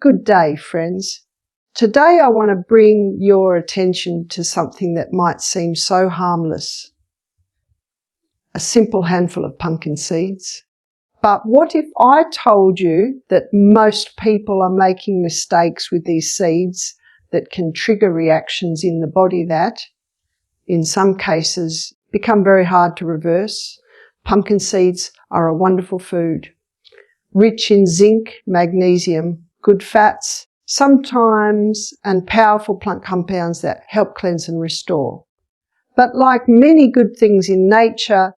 Good day, friends. Today I want to bring your attention to something that might seem so harmless. A simple handful of pumpkin seeds. But what if I told you that most people are making mistakes with these seeds that can trigger reactions in the body that, in some cases, become very hard to reverse? Pumpkin seeds are a wonderful food, rich in zinc, magnesium, good fats, sometimes and powerful plant compounds that help cleanse and restore. But like many good things in nature,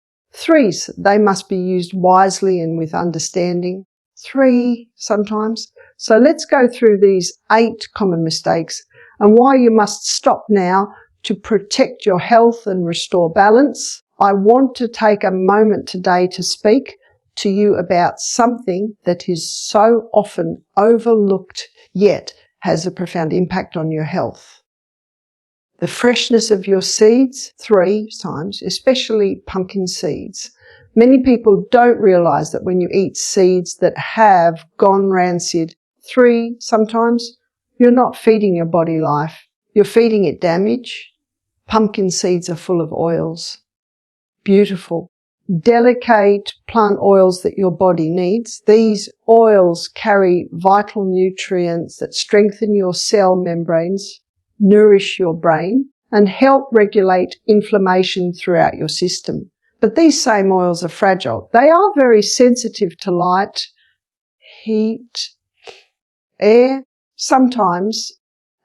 they must be used wisely and with understanding. 3 sometimes. So let's go through these 8 common mistakes and why you must stop now to protect your health and restore balance. I want to take a moment today to speak to you about something that is so often overlooked yet has a profound impact on your health. The freshness of your seeds, 3 times, especially pumpkin seeds. Many people don't realise that when you eat seeds that have gone rancid, 3 sometimes, you're not feeding your body life. You're feeding it damage. Pumpkin seeds are full of oils. Beautiful, delicate plant oils that your body needs. These oils carry vital nutrients that strengthen your cell membranes, nourish your brain, and help regulate inflammation throughout your system. But these same oils are fragile. They are very sensitive to light, heat, air, sometimes,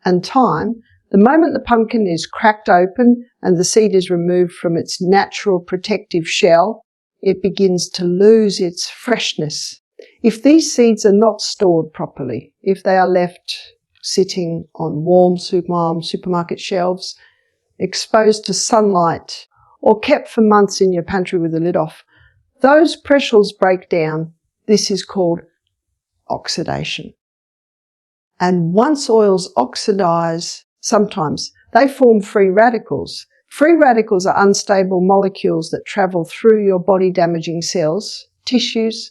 and time. The moment the pumpkin is cracked open and the seed is removed from its natural protective shell, it begins to lose its freshness. If these seeds are not stored properly, if they are left sitting on warm supermarket shelves, exposed to sunlight, or kept for months in your pantry with the lid off, those pressures break down. This is called oxidation. And once oils oxidize, sometimes they form free radicals. Free radicals are unstable molecules that travel through your body damaging cells, tissues,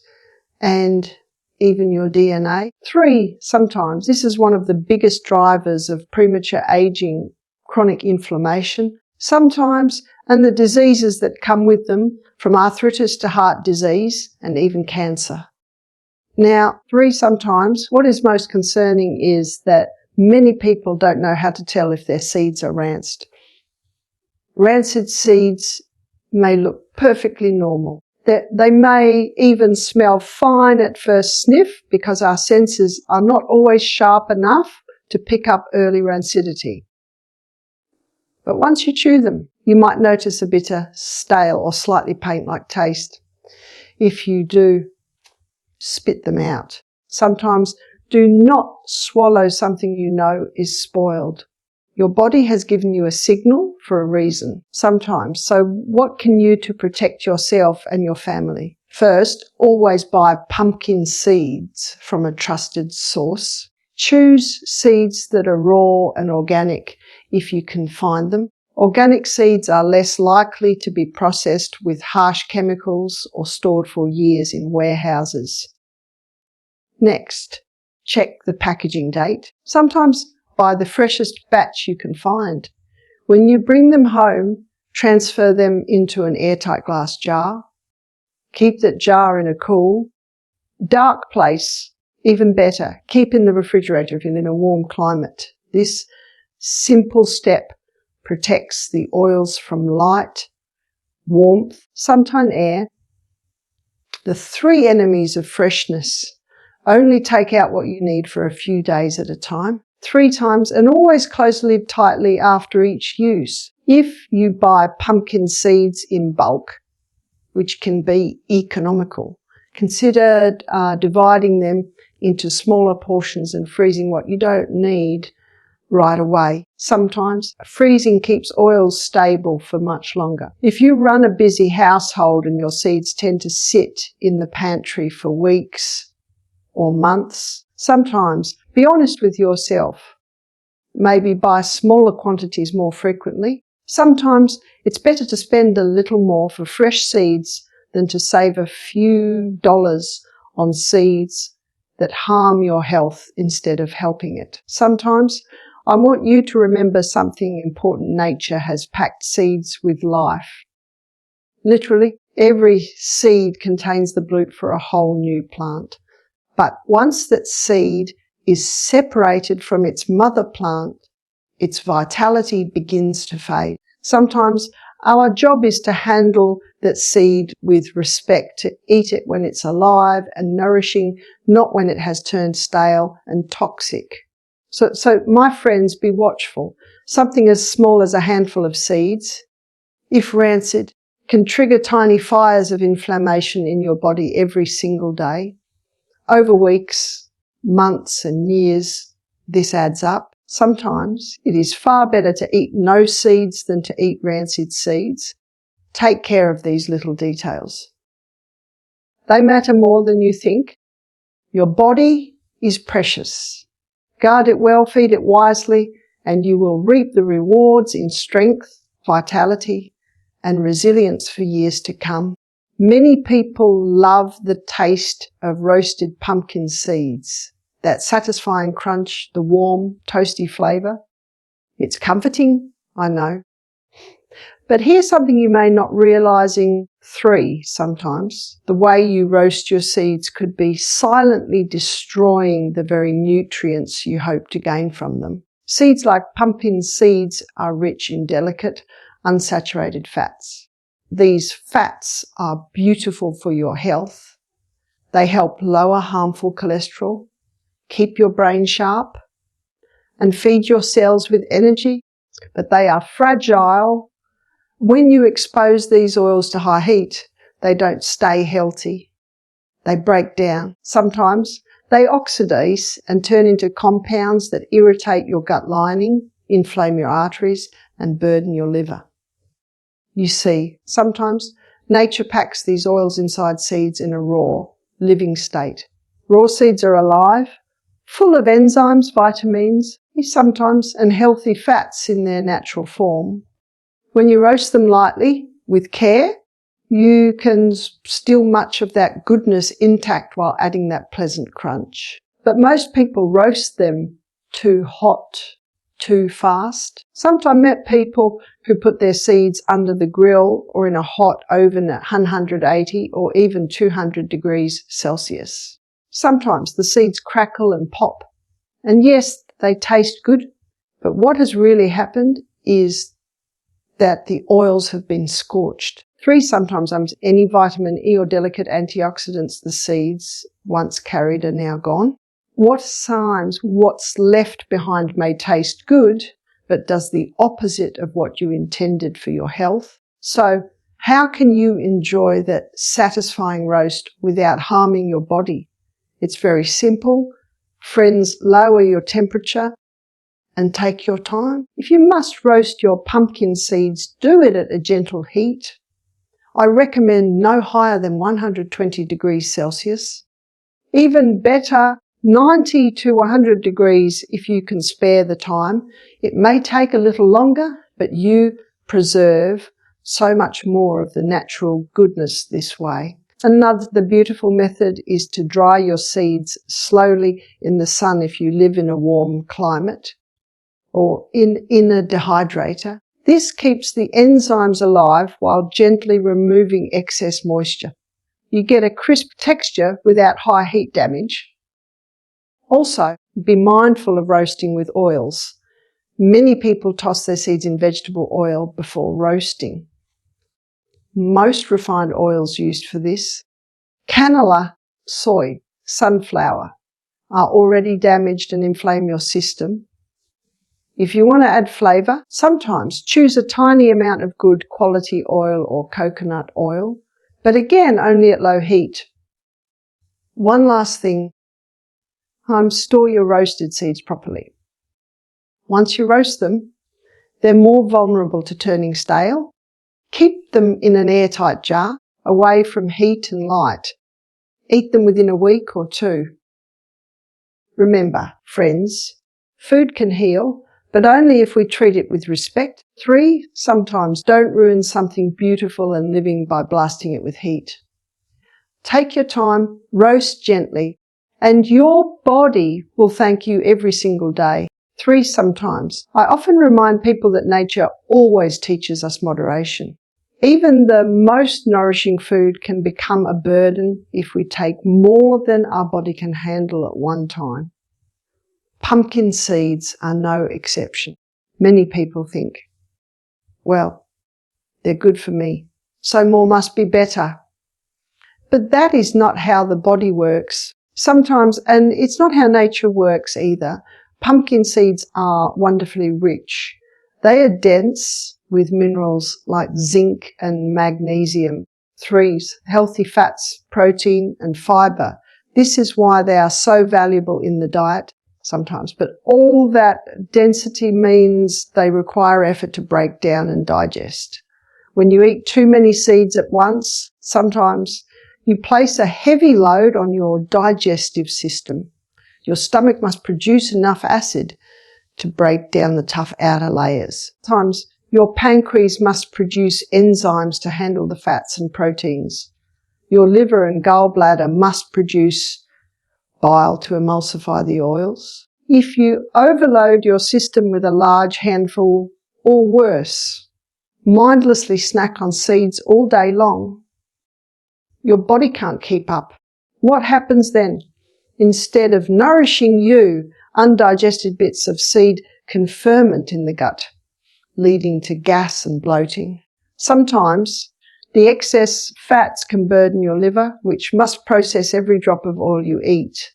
and even your DNA. 3 sometimes. This is one of the biggest drivers of premature aging, chronic inflammation, sometimes, and the diseases that come with them, from arthritis to heart disease and even cancer. Now, 3 sometimes, what is most concerning is that many people don't know how to tell if their seeds are rancid. Rancid seeds may look perfectly normal. They may even smell fine at first sniff because our senses are not always sharp enough to pick up early rancidity. But once you chew them, you might notice a bitter, stale or slightly paint-like taste. If you do, spit them out. Sometimes do not swallow something you know is spoiled. Your body has given you a signal for a reason, sometimes. So what can you do to protect yourself and your family? First, always buy pumpkin seeds from a trusted source. Choose seeds that are raw and organic if you can find them. Organic seeds are less likely to be processed with harsh chemicals or stored for years in warehouses. Next, check the packaging date. Sometimes buy the freshest batch you can find. When you bring them home, transfer them into an airtight glass jar. Keep that jar in a cool, dark place. Even better, keep in the refrigerator if you're in a warm climate. This simple step protects the oils from light, warmth, sometimes air. The 3 enemies of freshness. Only take out what you need for a few days at a time, 3 times, and always close the lid tightly after each use. If you buy pumpkin seeds in bulk, which can be economical, consider dividing them into smaller portions and freezing what you don't need right away. Sometimes freezing keeps oils stable for much longer. If you run a busy household and your seeds tend to sit in the pantry for weeks or months, sometimes be honest with yourself. Maybe buy smaller quantities more frequently. Sometimes it's better to spend a little more for fresh seeds than to save a few dollars on seeds that harm your health instead of helping it. Sometimes I want you to remember something important. Nature has packed seeds with life. Literally, every seed contains the blueprint for a whole new plant. But once that seed is separated from its mother plant, its vitality begins to fade. Sometimes our job is to handle that seed with respect, to eat it when it's alive and nourishing, not when it has turned stale and toxic. So my friends, be watchful. Something as small as a handful of seeds, if rancid, can trigger tiny fires of inflammation in your body every single day. Over weeks, months and years, this adds up. Sometimes it is far better to eat no seeds than to eat rancid seeds. Take care of these little details. They matter more than you think. Your body is precious. Guard it well, feed it wisely, and you will reap the rewards in strength, vitality, and resilience for years to come. Many people love the taste of roasted pumpkin seeds. That satisfying crunch, the warm, toasty flavour. It's comforting, I know. But here's something you may not realising. 3, sometimes. The way you roast your seeds could be silently destroying the very nutrients you hope to gain from them. Seeds like pumpkin seeds are rich in delicate, unsaturated fats. These fats are beautiful for your health. They help lower harmful cholesterol, keep your brain sharp, and feed your cells with energy, but they are fragile. When you expose these oils to high heat, they don't stay healthy. They break down. Sometimes they oxidize and turn into compounds that irritate your gut lining, inflame your arteries, and burden your liver. You see, sometimes nature packs these oils inside seeds in a raw, living state. Raw seeds are alive, full of enzymes, vitamins, sometimes, and healthy fats in their natural form. When you roast them lightly, with care, you can still much of that goodness intact while adding that pleasant crunch. But most people roast them too hot, too fast. Sometimes I've met people who put their seeds under the grill or in a hot oven at 180 or even 200 degrees Celsius. Sometimes the seeds crackle and pop. And yes, they taste good, but what has really happened is that the oils have been scorched. 3, sometimes any vitamin E or delicate antioxidants the seeds once carried are now gone. What's left behind may taste good, but does the opposite of what you intended for your health. So how can you enjoy that satisfying roast without harming your body? It's very simple. Friends, lower your temperature and take your time. If you must roast your pumpkin seeds, do it at a gentle heat. I recommend no higher than 120 degrees Celsius. Even better, 90 to 100 degrees if you can spare the time. It may take a little longer, but you preserve so much more of the natural goodness this way. The beautiful method is to dry your seeds slowly in the sun if you live in a warm climate or in a dehydrator. This keeps the enzymes alive while gently removing excess moisture. You get a crisp texture without high heat damage. Also, be mindful of roasting with oils. Many people toss their seeds in vegetable oil before roasting. Most refined oils used for this, canola, soy, sunflower, are already damaged and inflame your system. If you want to add flavour, sometimes choose a tiny amount of good quality oil or coconut oil, but again only at low heat. One last thing, store your roasted seeds properly. Once you roast them, they're more vulnerable to turning stale. Keep them in an airtight jar, away from heat and light. Eat them within a week or 2. Remember, friends, food can heal, but only if we treat it with respect. 3, sometimes don't ruin something beautiful and living by blasting it with heat. Take your time, roast gently, And your body will thank you every single day. 3 sometimes. I often remind people that nature always teaches us moderation. Even the most nourishing food can become a burden if we take more than our body can handle at one time. Pumpkin seeds are no exception. Many people think, well, they're good for me, so more must be better. But that is not how the body works. Sometimes, and it's not how nature works either, pumpkin seeds are wonderfully rich. They are dense with minerals like zinc and magnesium, 3s, healthy fats, protein and fibre. This is why they are so valuable in the diet sometimes. But all that density means they require effort to break down and digest. When you eat too many seeds at once, sometimes you place a heavy load on your digestive system. Your stomach must produce enough acid to break down the tough outer layers. Sometimes your pancreas must produce enzymes to handle the fats and proteins. Your liver and gallbladder must produce bile to emulsify the oils. If you overload your system with a large handful, or worse, mindlessly snack on seeds all day long, your body can't keep up. What happens then? Instead of nourishing you, undigested bits of seed can ferment in the gut, leading to gas and bloating. Sometimes the excess fats can burden your liver, which must process every drop of oil you eat.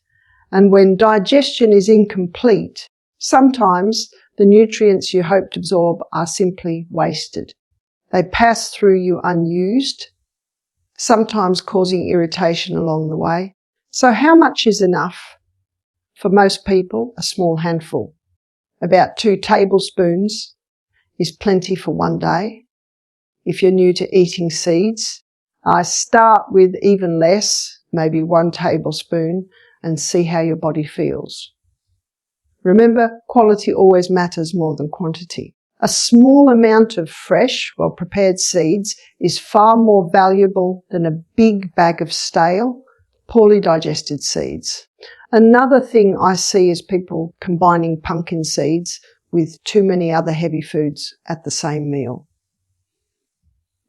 And when digestion is incomplete, sometimes the nutrients you hoped to absorb are simply wasted. They pass through you unused, sometimes causing irritation along the way. So how much is enough? For most people, a small handful. About 2 tablespoons is plenty for one day. If you're new to eating seeds, I start with even less, maybe 1 tablespoon, and see how your body feels. Remember, quality always matters more than quantity. A small amount of fresh, well-prepared seeds is far more valuable than a big bag of stale, poorly digested seeds. Another thing I see is people combining pumpkin seeds with too many other heavy foods at the same meal.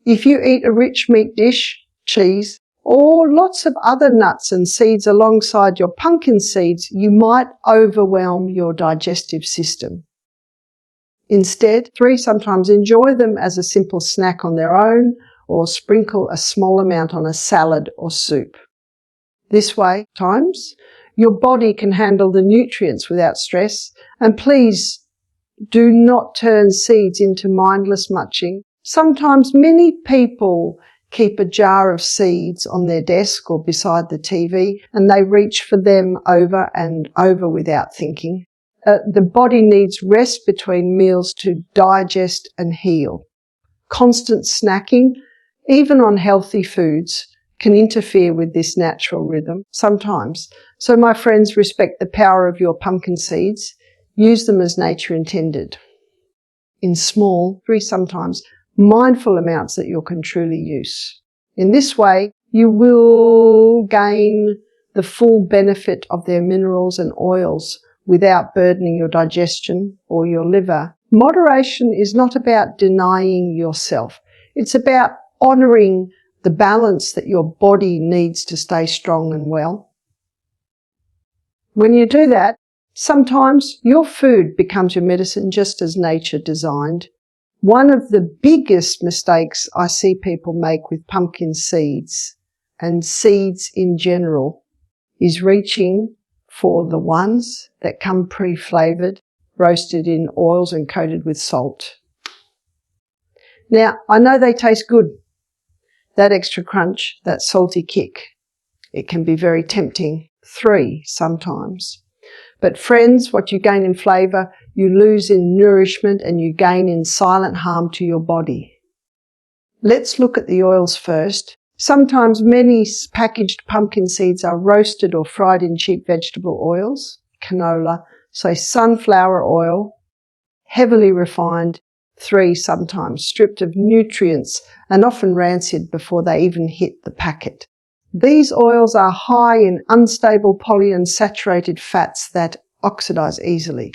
If you eat a rich meat dish, cheese, or lots of other nuts and seeds alongside your pumpkin seeds, you might overwhelm your digestive system. Instead, 3 sometimes enjoy them as a simple snack on their own, or sprinkle a small amount on a salad or soup. This way, times, your body can handle the nutrients without stress, and please do not turn seeds into mindless munching. Sometimes many people keep a jar of seeds on their desk or beside the TV, and they reach for them over and over without thinking. The body needs rest between meals to digest and heal. Constant snacking, even on healthy foods, can interfere with this natural rhythm sometimes. So my friends, respect the power of your pumpkin seeds. Use them as nature intended. In small, 3 sometimes, mindful amounts that you can truly use. In this way, you will gain the full benefit of their minerals and oils without burdening your digestion or your liver. Moderation is not about denying yourself. It's about honouring the balance that your body needs to stay strong and well. When you do that, sometimes your food becomes your medicine, just as nature designed. One of the biggest mistakes I see people make with pumpkin seeds and seeds in general is reaching for the ones that come pre-flavoured, roasted in oils and coated with salt. Now, I know they taste good. That extra crunch, that salty kick, it can be very tempting. 3 sometimes. But friends, what you gain in flavour, you lose in nourishment and you gain in silent harm to your body. Let's look at the oils first. Sometimes many packaged pumpkin seeds are roasted or fried in cheap vegetable oils, canola, say sunflower oil, heavily refined, 3 sometimes, stripped of nutrients and often rancid before they even hit the packet. These oils are high in unstable polyunsaturated fats that oxidize easily.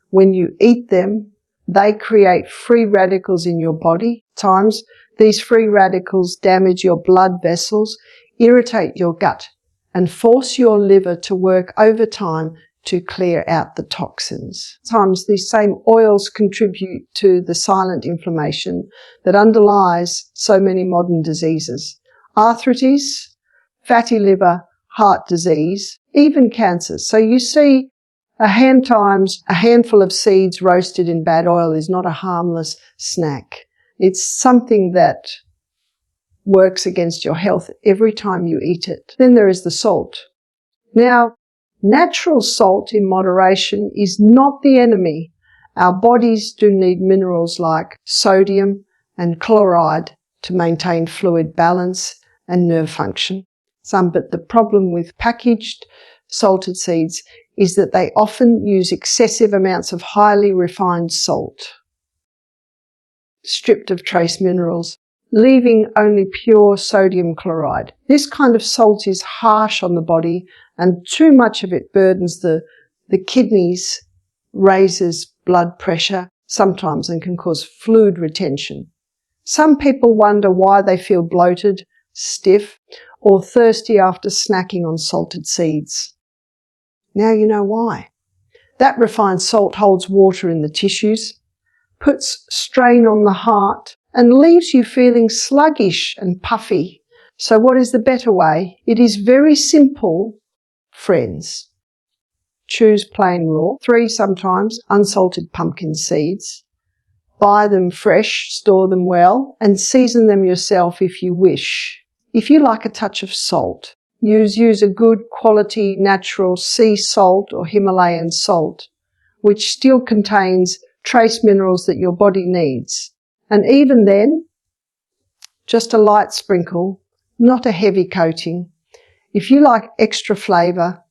When you eat them, they create free radicals in your body. At times, these free radicals damage your blood vessels, irritate your gut, and force your liver to work overtime to clear out the toxins. Sometimes these same oils contribute to the silent inflammation that underlies so many modern diseases. Arthritis, fatty liver, heart disease, even cancers. So you see, a handful of seeds roasted in bad oil is not a harmless snack. It's something that works against your health every time you eat it. Then there is the salt. Now, natural salt in moderation is not the enemy. Our bodies do need minerals like sodium and chloride to maintain fluid balance and nerve function. But the problem with packaged salted seeds is that they often use excessive amounts of highly refined salt, stripped of trace minerals, leaving only pure sodium chloride. This kind of salt is harsh on the body, and too much of it burdens the kidneys, raises blood pressure sometimes, and can cause fluid retention. Some people wonder why they feel bloated, stiff, or thirsty after snacking on salted seeds. Now you know why. That refined salt holds water in the tissues, puts strain on the heart, and leaves you feeling sluggish and puffy. So what is the better way? It is very simple, friends. Choose plain raw, 3 sometimes unsalted pumpkin seeds. Buy them fresh, store them well, and season them yourself if you wish. If you like a touch of salt, use a good quality natural sea salt or Himalayan salt, which still contains trace minerals that your body needs. And even then, just a light sprinkle, not a heavy coating. If you like extra flavour,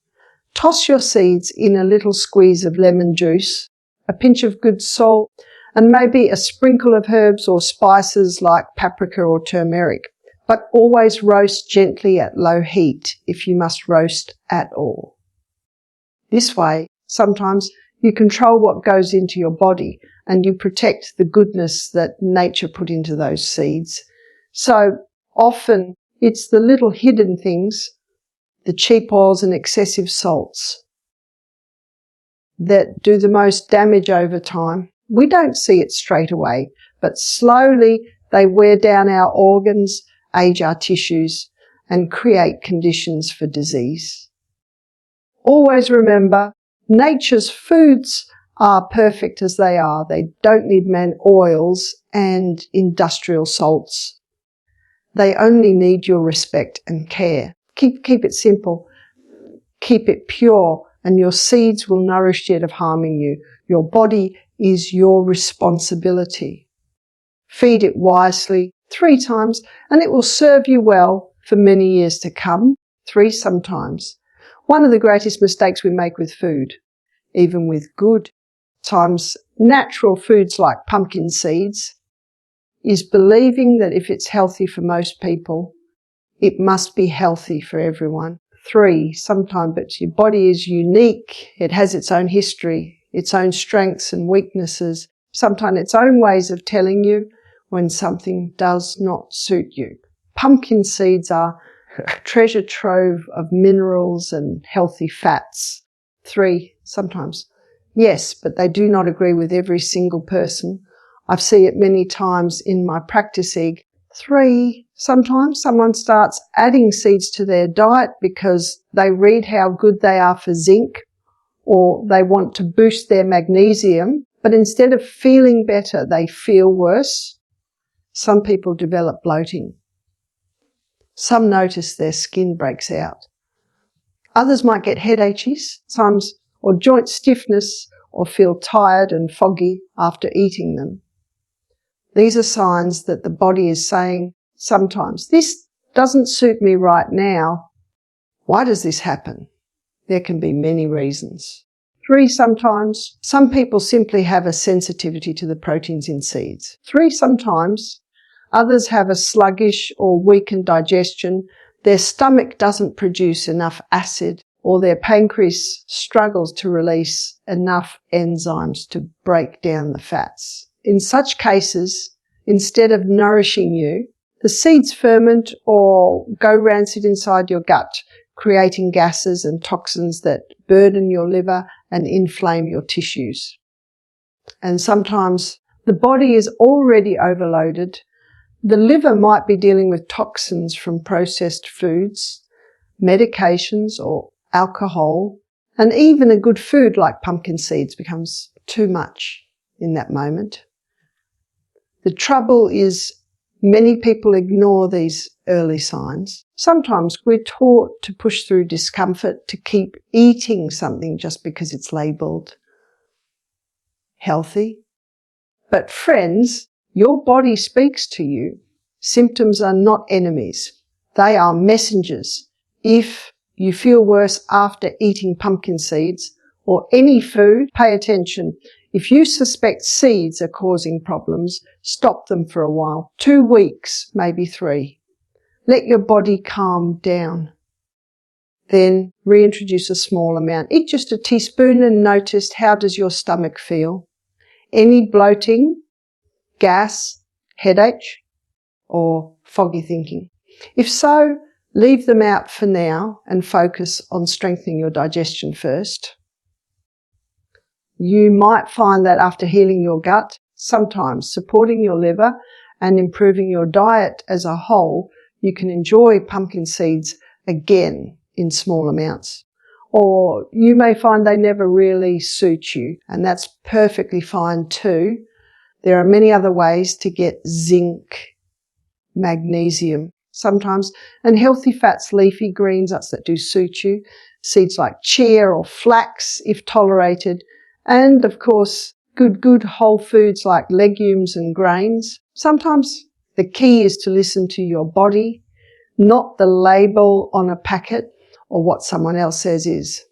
toss your seeds in a little squeeze of lemon juice, a pinch of good salt, and maybe a sprinkle of herbs or spices like paprika or turmeric. But always roast gently at low heat if you must roast at all. This way, sometimes you control what goes into your body and you protect the goodness that nature put into those seeds. So often it's the little hidden things, the cheap oils and excessive salts, that do the most damage over time. We don't see it straight away, but slowly they wear down our organs, age our tissues, and create conditions for disease. Always remember, nature's foods are perfect as they are. They don't need oils and industrial salts. They only need your respect and care. Keep it simple. Keep it pure, and your seeds will nourish instead of harming you. Your body is your responsibility. Feed it wisely 3 times, and it will serve you well for many years to come. 3 sometimes. One of the greatest mistakes we make with food, even with good times natural foods like pumpkin seeds, is believing that if it's healthy for most people, it must be healthy for everyone. 3 sometimes, but your body is unique. It has its own history, its own strengths and weaknesses, sometimes its own ways of telling you when something does not suit you. Pumpkin seeds are a treasure trove of minerals and healthy fats. 3 sometimes. Yes, but they do not agree with every single person. I've seen it many times in my practice. 3 sometimes someone starts adding seeds to their diet because they read how good they are for zinc, or they want to boost their magnesium, but instead of feeling better, they feel worse. Some people develop bloating. Some notice their skin breaks out. Others might get headaches, or joint stiffness, or feel tired and foggy after eating them. These are signs that the body is saying sometimes, this doesn't suit me right now. Why does this happen? There can be many reasons. 3 sometimes. Some people simply have a sensitivity to the proteins in seeds. 3 sometimes. Others have a sluggish or weakened digestion their stomach doesn't produce enough acid, or their pancreas struggles to release enough enzymes to break down the fats. In such cases, instead of nourishing you, the seeds ferment or go rancid inside your gut, creating gases and toxins that burden your liver and inflame your tissues. And sometimes the body is already overloaded. The liver might be dealing with toxins from processed foods, medications or alcohol, and even a good food like pumpkin seeds becomes too much in that moment. The trouble is many people ignore these early signs. Sometimes we're taught to push through discomfort, to keep eating something just because it's labelled healthy. But friends, your body speaks to you. Symptoms are not enemies. They are messengers. If you feel worse after eating pumpkin seeds or any food, pay attention. If you suspect seeds are causing problems, stop them for a while. 2 weeks, maybe 3. Let your body calm down. Then reintroduce a small amount. Eat just a teaspoon and notice, how does your stomach feel? Any bloating, gas, headache, or foggy thinking? If so, leave them out for now and focus on strengthening your digestion first. You might find that after healing your gut, sometimes supporting your liver and improving your diet as a whole, you can enjoy pumpkin seeds again in small amounts. Or you may find they never really suit you, and that's perfectly fine too. There are many other ways to get zinc, magnesium sometimes, and healthy fats, leafy greens, nuts that do suit you, seeds like chia or flax if tolerated, and of course good whole foods like legumes and grains. Sometimes the key is to listen to your body, not the label on a packet or what someone else says is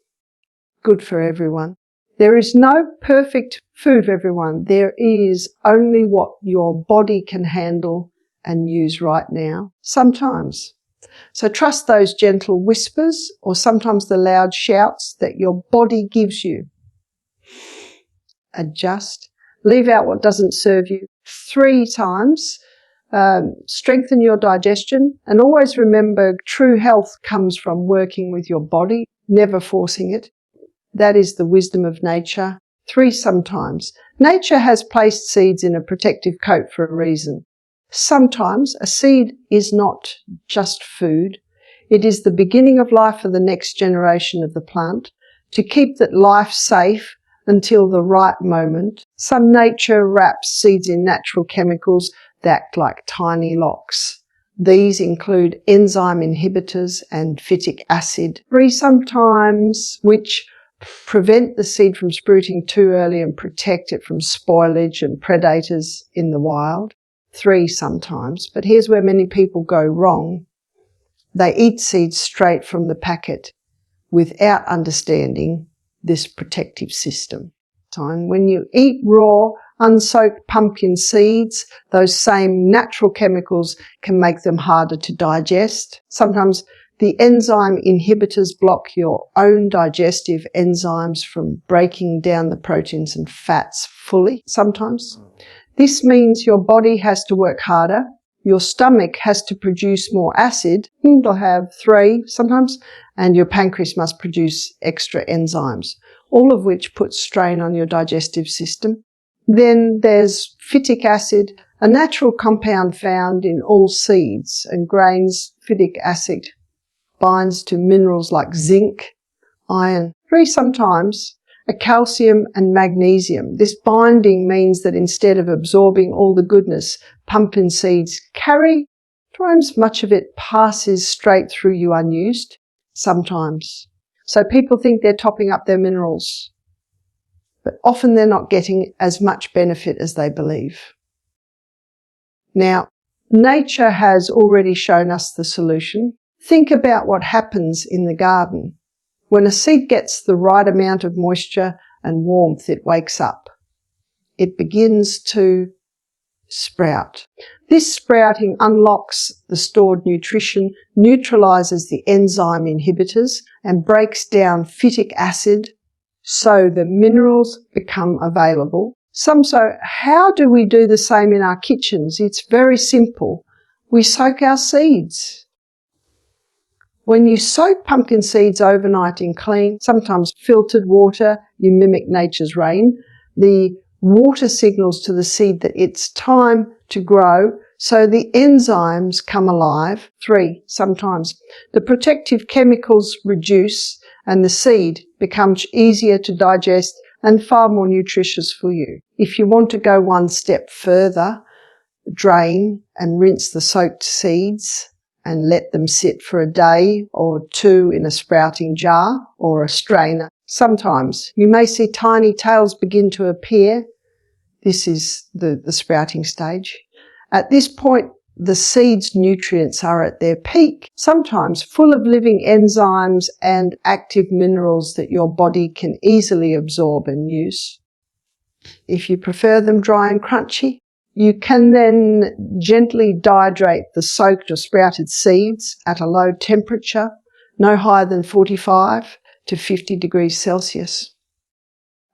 good for everyone. There is no perfect food for everyone. There is only what your body can handle and use right now, sometimes. So trust those gentle whispers or sometimes the loud shouts that your body gives you. Adjust. Leave out what doesn't serve you 3 times. Strengthen your digestion, and always remember true health comes from working with your body, never forcing it. That is the wisdom of nature. 3 sometimes. Nature has placed seeds in a protective coat for a reason. Sometimes a seed is not just food. It is the beginning of life for the next generation of the plant. To keep that life safe until the right moment, some nature wraps seeds in natural chemicals that act like tiny locks. These include enzyme inhibitors and phytic acid, 3 sometimes, which prevent the seed from sprouting too early and protect it from spoilage and predators in the wild. 3 sometimes. But here's where many people go wrong. They eat seeds straight from the packet without understanding this protective system. When you eat raw, unsoaked pumpkin seeds, those same natural chemicals can make them harder to digest. Sometimes the enzyme inhibitors block your own digestive enzymes from breaking down the proteins and fats fully sometimes. This means your body has to work harder. Your stomach has to produce more acid. It'll have 3 sometimes. And your pancreas must produce extra enzymes, all of which put strain on your digestive system. Then there's phytic acid, a natural compound found in all seeds and grains. Phytic acid binds to minerals like zinc, iron, 3 sometimes, a calcium and magnesium. This binding means that instead of absorbing all the goodness pumpkin seeds carry, sometimes much of it passes straight through you unused, sometimes. So people think they're topping up their minerals, but often they're not getting as much benefit as they believe. Now, nature has already shown us the solution. Think about what happens in the garden. When a seed gets the right amount of moisture and warmth, it wakes up. It begins to sprout. This sprouting unlocks the stored nutrition, neutralises the enzyme inhibitors and breaks down phytic acid so the minerals become available. So how do we do the same in our kitchens? It's very simple. We soak our seeds. When you soak pumpkin seeds overnight in clean, sometimes filtered water, you mimic nature's rain, the water signals to the seed that it's time to grow, so the enzymes come alive. 3, sometimes the protective chemicals reduce and the seed becomes easier to digest and far more nutritious for you. If you want to go one step further, drain and rinse the soaked seeds and let them sit for a day or 2 in a sprouting jar or a strainer. Sometimes you may see tiny tails begin to appear. This is the sprouting stage. At this point, the seed's nutrients are at their peak, sometimes full of living enzymes and active minerals that your body can easily absorb and use. If you prefer them dry and crunchy, you can then gently dehydrate the soaked or sprouted seeds at a low temperature, no higher than 45 to 50 degrees Celsius,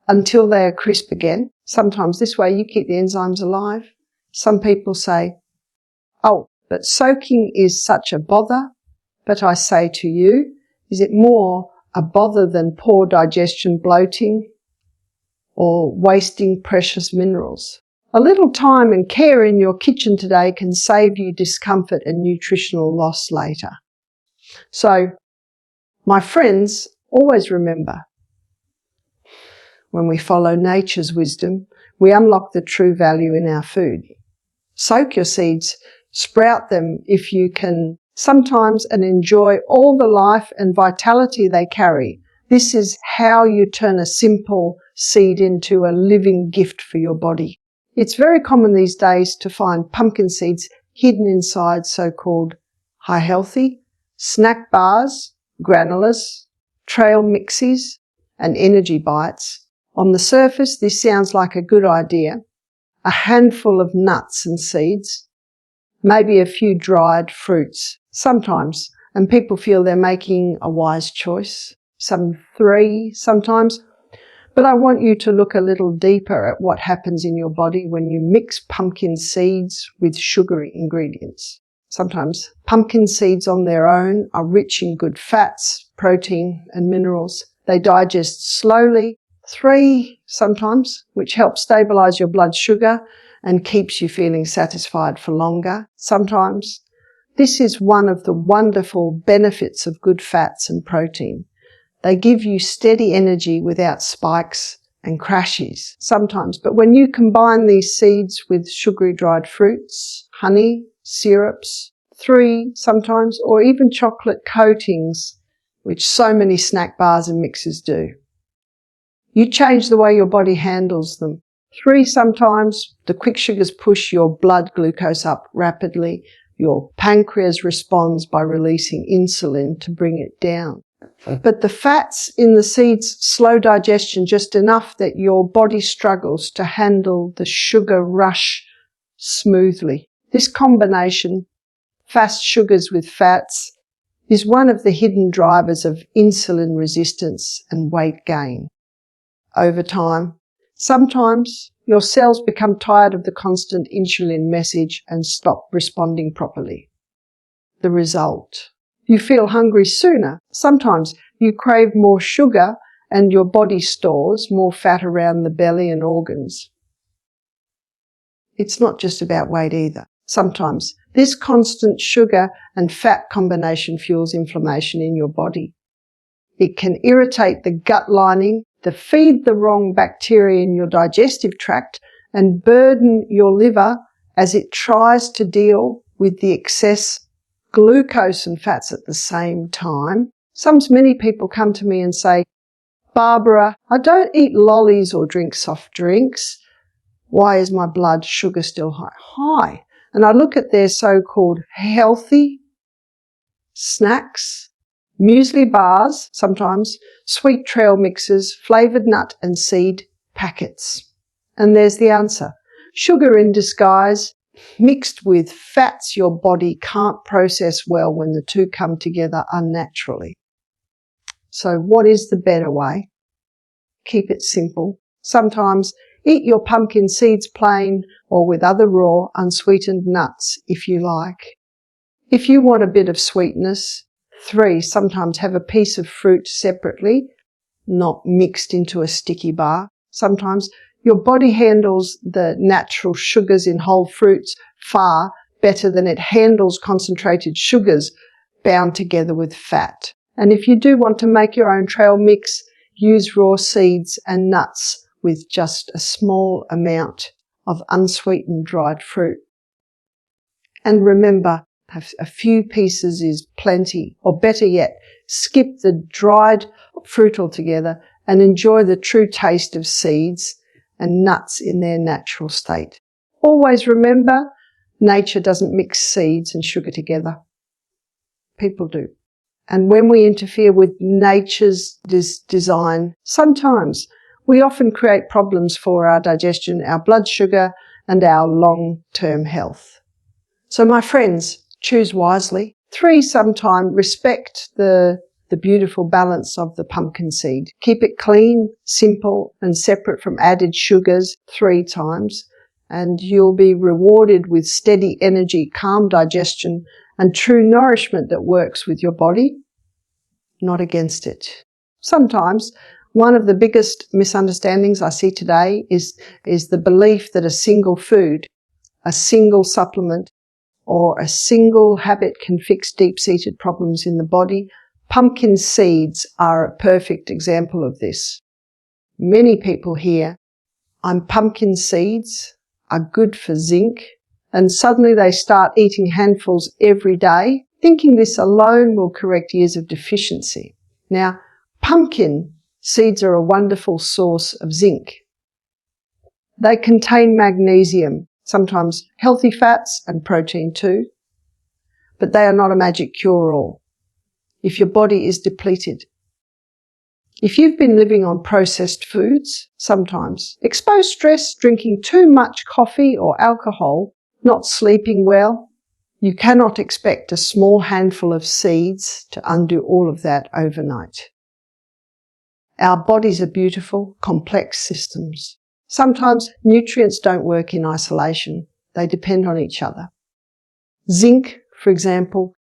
until they are crisp again. Sometimes this way you keep the enzymes alive. Some people say, "Oh, but soaking is such a bother." But I say to you, is it more a bother than poor digestion, bloating, or wasting precious minerals? A little time and care in your kitchen today can save you discomfort and nutritional loss later. So, my friends, always remember, when we follow nature's wisdom, we unlock the true value in our food. Soak your seeds, sprout them if you can sometimes, and enjoy all the life and vitality they carry. This is how you turn a simple seed into a living gift for your body. It's very common these days to find pumpkin seeds hidden inside so-called high healthy snack bars, granolas, trail mixes, and energy bites. On the surface, this sounds like a good idea. A handful of nuts and seeds, maybe a few dried fruits, sometimes, and people feel they're making a wise choice. Some 3 sometimes. But I want you to look a little deeper at what happens in your body when you mix pumpkin seeds with sugary ingredients. Sometimes pumpkin seeds on their own are rich in good fats, protein and minerals. They digest slowly, 3 sometimes, which helps stabilise your blood sugar and keeps you feeling satisfied for longer. Sometimes this is one of the wonderful benefits of good fats and protein. They give you steady energy without spikes and crashes sometimes. But when you combine these seeds with sugary dried fruits, honey, syrups, 3 sometimes, or even chocolate coatings, which so many snack bars and mixes do, you change the way your body handles them. 3 sometimes, the quick sugars push your blood glucose up rapidly. Your pancreas responds by releasing insulin to bring it down. But the fats in the seeds slow digestion just enough that your body struggles to handle the sugar rush smoothly. This combination, fast sugars with fats, is one of the hidden drivers of insulin resistance and weight gain. Over time, sometimes your cells become tired of the constant insulin message and stop responding properly. The result: you feel hungry sooner. Sometimes you crave more sugar and your body stores more fat around the belly and organs. It's not just about weight either. Sometimes this constant sugar and fat combination fuels inflammation in your body. It can irritate the gut lining, feed the wrong bacteria in your digestive tract, and burden your liver as it tries to deal with the excess glucose and fats at the same time. Many people come to me and say, "Barbara, I don't eat lollies or drink soft drinks. Why is my blood sugar still high?" And I look at their so-called healthy snacks, muesli bars, sometimes sweet trail mixes, flavoured nut and seed packets. And there's the answer. sugar in disguise, mixed with fats your body can't process well when the two come together unnaturally. So what is the better way? Keep it simple. Sometimes eat your pumpkin seeds plain or with other raw, unsweetened nuts if you like. If you want a bit of sweetness, 3, sometimes have a piece of fruit separately, not mixed into a sticky bar. Sometimes your body handles the natural sugars in whole fruits far better than it handles concentrated sugars bound together with fat. And if you do want to make your own trail mix, use raw seeds and nuts with just a small amount of unsweetened dried fruit. And remember, a few pieces is plenty, or better yet, skip the dried fruit altogether and enjoy the true taste of seeds and nuts in their natural state. Always remember, nature doesn't mix seeds and sugar together. People do. And when we interfere with nature's design, sometimes we often create problems for our digestion, our blood sugar, and our long-term health. So my friends, choose wisely. 3, sometime respect the beautiful balance of the pumpkin seed. Keep it clean, simple, and separate from added sugars 3 times, and you'll be rewarded with steady energy, calm digestion, and true nourishment that works with your body, not against it. Sometimes one of the biggest misunderstandings I see today is the belief that a single food, a single supplement, or a single habit can fix deep-seated problems in the body. Pumpkin seeds are a perfect example of this. Many people hear, pumpkin seeds are good for zinc, and suddenly they start eating handfuls every day, thinking this alone will correct years of deficiency. Now, pumpkin seeds are a wonderful source of zinc. They contain magnesium, sometimes healthy fats and protein too, but they are not a magic cure-all if your body is depleted. If you've been living on processed foods, sometimes exposed stress, drinking too much coffee or alcohol, not sleeping well, you cannot expect a small handful of seeds to undo all of that overnight. Our bodies are beautiful, complex systems. Sometimes nutrients don't work in isolation. They depend on each other. Zinc, for example,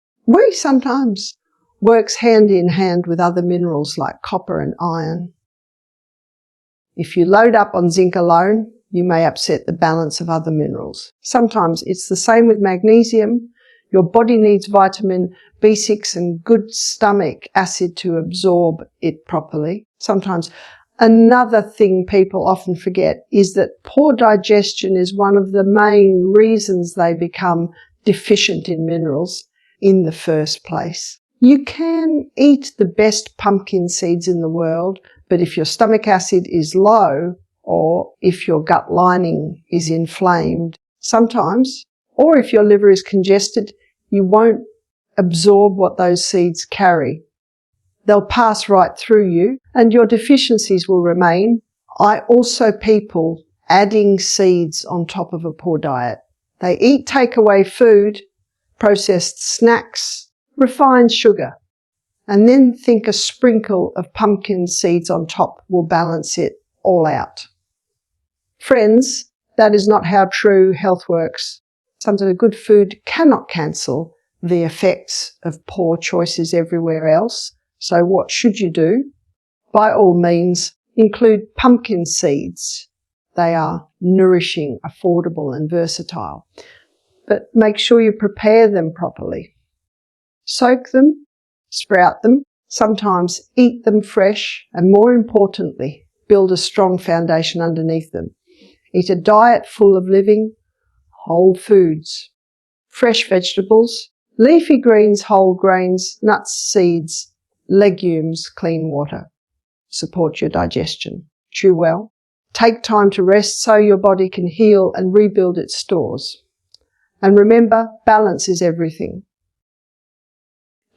sometimes works hand in hand with other minerals like copper and iron. If you load up on zinc alone, you may upset the balance of other minerals. Sometimes it's the same with magnesium. Your body needs vitamin B6 and good stomach acid to absorb it properly. Sometimes another thing people often forget is that poor digestion is one of the main reasons they become deficient in minerals in the first place. You can eat the best pumpkin seeds in the world, but if your stomach acid is low, or if your gut lining is inflamed, sometimes, or if your liver is congested, you won't absorb what those seeds carry. They'll pass right through you and your deficiencies will remain. People adding seeds on top of a poor diet. They eat takeaway food, processed snacks, refined sugar, and then think a sprinkle of pumpkin seeds on top will balance it all out. Friends, that is not how true health works. Sometimes good food cannot cancel the effects of poor choices everywhere else. So what should you do? By all means, include pumpkin seeds. They are nourishing, affordable, and versatile. But make sure you prepare them properly. Soak them, sprout them, sometimes eat them fresh, and more importantly, build a strong foundation underneath them. Eat a diet full of living, whole foods, fresh vegetables, leafy greens, whole grains, nuts, seeds, legumes, clean water. Support your digestion. Chew well. Take time to rest so your body can heal and rebuild its stores. And remember, balance is everything.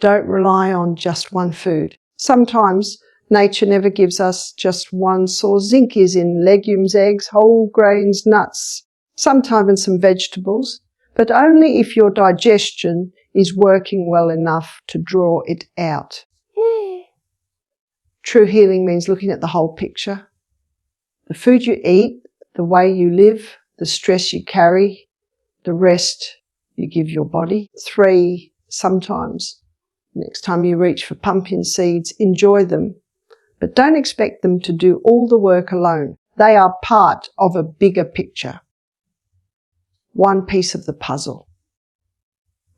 Don't rely on just one food. Sometimes nature never gives us just one source. Zinc is in legumes, eggs, whole grains, nuts, sometimes some vegetables, but only if your digestion is working well enough to draw it out. True healing means looking at the whole picture. The food you eat, the way you live, the stress you carry, the rest you give your body. 3, sometimes, next time you reach for pumpkin seeds, enjoy them, but don't expect them to do all the work alone. They are part of a bigger picture. One piece of the puzzle.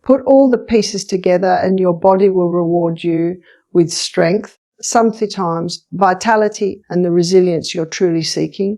Put all the pieces together and your body will reward you with strength, sometimes vitality and the resilience you're truly seeking.